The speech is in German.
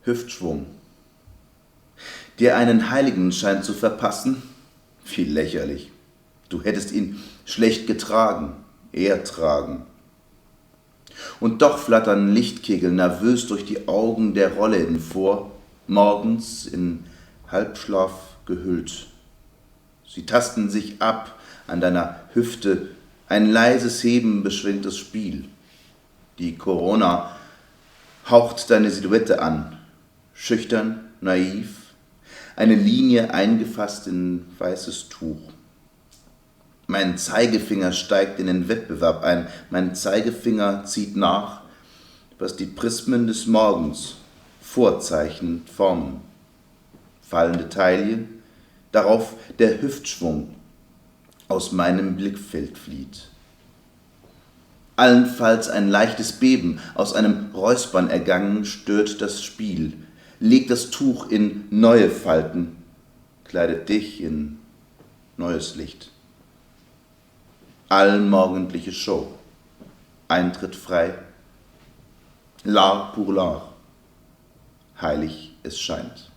Hüftschwung. Dir einen Heiligenschein zu verpassen? Wie lächerlich. Du hättest ihn schlecht getragen, er tragen. Und doch flattern Lichtkegel nervös durch die Augen der Rollläden vor, morgens in Halbschlaf gehüllt. Sie tasten sich ab an deiner Hüfte, ein leises Heben beschwingt das Spiel. Die Corona haucht deine Silhouette an, schüchtern, naiv, eine Linie eingefasst in weißes Tuch. Mein Zeigefinger steigt in den Wettbewerb ein, mein Zeigefinger zieht nach, was die Prismen des Morgens vorzeichnend formen. Fallende Taille, darauf der Hüftschwung aus meinem Blickfeld flieht. Allenfalls ein leichtes Beben, aus einem Räuspern ergangen, stört das Spiel, legt das Tuch in neue Falten, kleidet dich in neues Licht. Allmorgendliche Show, Eintritt frei, l'art pour l'art, heilig es scheint.